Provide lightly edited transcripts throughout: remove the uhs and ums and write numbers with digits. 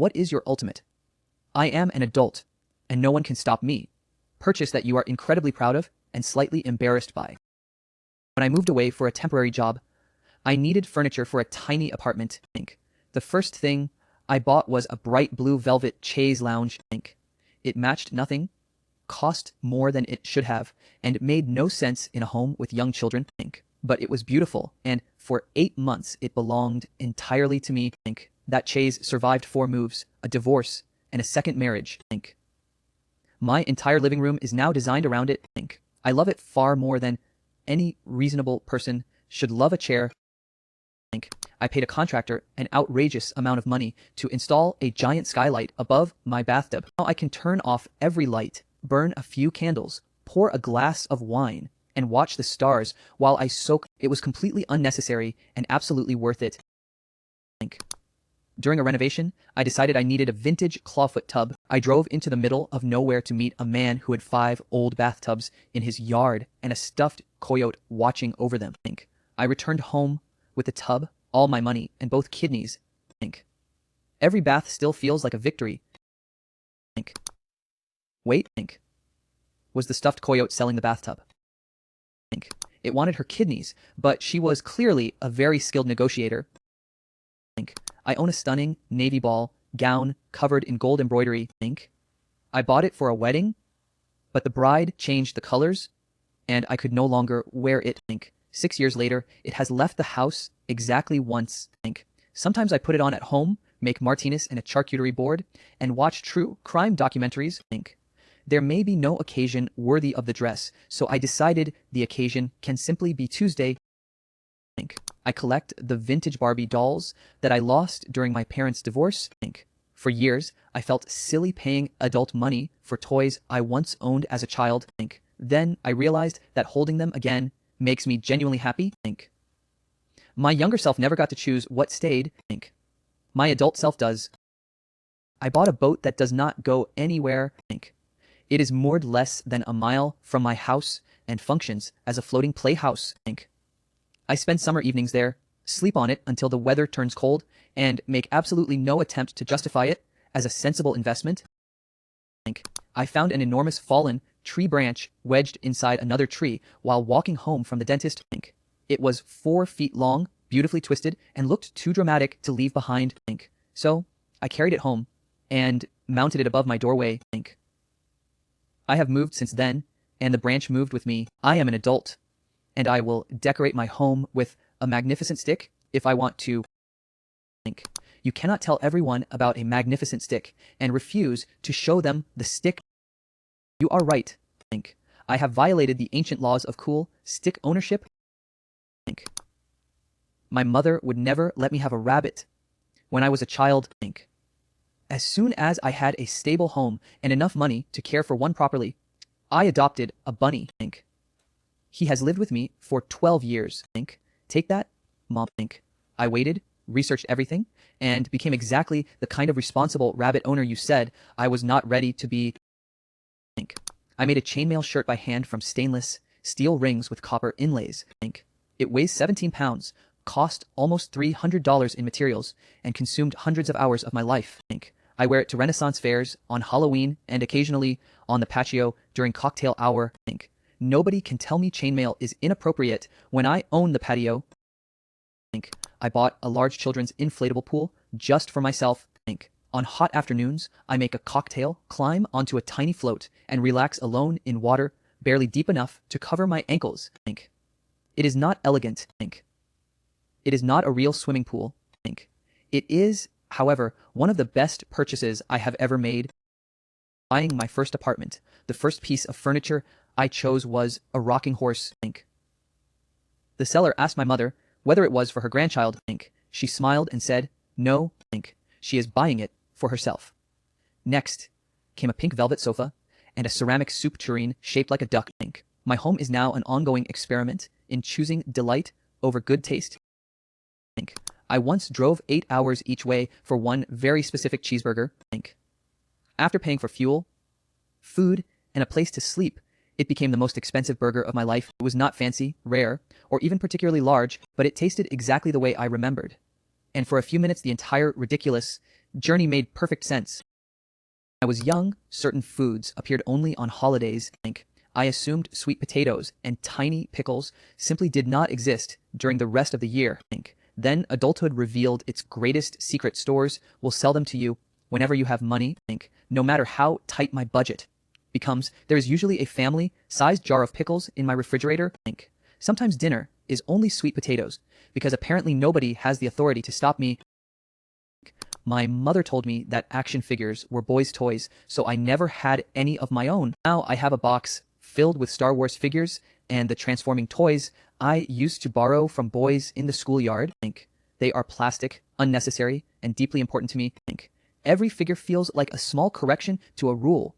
What is your ultimate? I am an adult, and no one can stop me. Purchase that you are incredibly proud of and slightly embarrassed by. When I moved away for a temporary job, I needed furniture for a tiny apartment. The first thing I bought was a bright blue velvet chaise lounge. It matched nothing, cost more than it should have, and made no sense in a home with young children. But it was beautiful, and for 8 months it belonged entirely to me. That chaise survived 4 moves, a divorce, and a second marriage. My entire living room is now designed around it. I love it far more than any reasonable person should love a chair. I paid a contractor an outrageous amount of money to install a giant skylight above my bathtub. Now I can turn off every light, burn a few candles, pour a glass of wine, and watch the stars while I soak. It was completely unnecessary and absolutely worth it. During a renovation, I decided I needed a vintage clawfoot tub. I drove into the middle of nowhere to meet a man who had 5 old bathtubs in his yard and a stuffed coyote watching over them. I returned home with the tub, all my money, and both kidneys. Every bath still feels like a victory. Wait, was the stuffed coyote selling the bathtub? It wanted her kidneys, but she was clearly a very skilled negotiator. I own a stunning navy ball gown covered in gold embroidery. I bought it for a wedding, but the bride changed the colors, and I could no longer wear it. 6 years later, it has left the house exactly once. Sometimes I put it on at home, make martinis and a charcuterie board, and watch true crime documentaries. There may be no occasion worthy of the dress, so I decided the occasion can simply be Tuesday. I collect the vintage Barbie dolls that I lost during my parents' divorce. For years, I felt silly paying adult money for toys I once owned as a child. Then I realized that holding them again makes me genuinely happy. My younger self never got to choose what stayed. My adult self does. I bought a boat that does not go anywhere. It is moored less than a mile from my house and functions as a floating playhouse. I spend summer evenings there, sleep on it until the weather turns cold, and make absolutely no attempt to justify it as a sensible investment. I found an enormous fallen tree branch wedged inside another tree while walking home from the dentist. It was 4 feet long, beautifully twisted, and looked too dramatic to leave behind. So I carried it home and mounted it above my doorway. I have moved since then, and the branch moved with me. I am an adult, and I will decorate my home with a magnificent stick if I want to. You cannot tell everyone about a magnificent stick and refuse to show them the stick. You are right. I have violated the ancient laws of cool stick ownership. My mother would never let me have a rabbit when I was a child. As soon as I had a stable home and enough money to care for one properly, I adopted a bunny. He has lived with me for 12 years. Take that, Mom. I waited, researched everything, and became exactly the kind of responsible rabbit owner you said I was not ready to be. I made a chainmail shirt by hand from stainless steel rings with copper inlays. It weighs 17 pounds, cost almost $300 in materials, and consumed hundreds of hours of my life. I wear it to Renaissance fairs, on Halloween, and occasionally on the patio during cocktail hour. Nobody can tell me chainmail is inappropriate when I own the patio. I bought a large children's inflatable pool just for myself. On hot afternoons, I make a cocktail, climb onto a tiny float, and relax alone in water barely deep enough to cover my ankles. It is not elegant. It is not a real swimming pool. It is, however, one of the best purchases I have ever made. Buying my first apartment, the first piece of furniture I chose was a rocking horse. The seller asked my mother whether it was for her grandchild. She smiled and said, "No, she is buying it for herself." Next came a pink velvet sofa and a ceramic soup tureen shaped like a duck. My home is now an ongoing experiment in choosing delight over good taste. I once drove 8 hours each way for one very specific cheeseburger. After paying for fuel, food, and a place to sleep, it became the most expensive burger of my life. It was not fancy, rare, or even particularly large, but it tasted exactly the way I remembered. And for a few minutes, the entire ridiculous journey made perfect sense. When I was young, certain foods appeared only on holidays. I assumed sweet potatoes and tiny pickles simply did not exist during the rest of the year. Then adulthood revealed its greatest secret: stores will sell them to you whenever you have money. No matter how tight my budget becomes, there is usually a family-sized jar of pickles in my refrigerator. Sometimes dinner is only sweet potatoes because apparently nobody has the authority to stop me. My mother told me that action figures were boys' toys, so I never had any of my own. Now I have a box filled with Star Wars figures and the transforming toys I used to borrow from boys in the schoolyard. They are plastic, unnecessary, and deeply important to me. Every figure feels like a small correction to a rule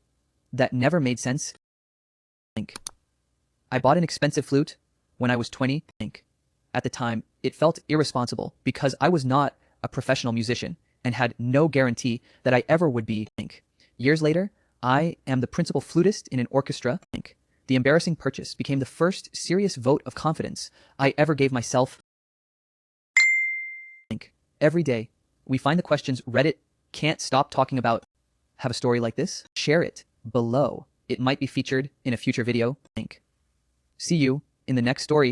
that never made sense. I bought an expensive flute when I was 20. At the time, it felt irresponsible because I was not a professional musician and had no guarantee that I ever would be. Years later, I am the principal flutist in an orchestra. The embarrassing purchase became the first serious vote of confidence I ever gave myself. Every day, we find the questions Reddit can't stop talking about. Have a story like this? Share it below. It might be featured in a future video. See you in the next story.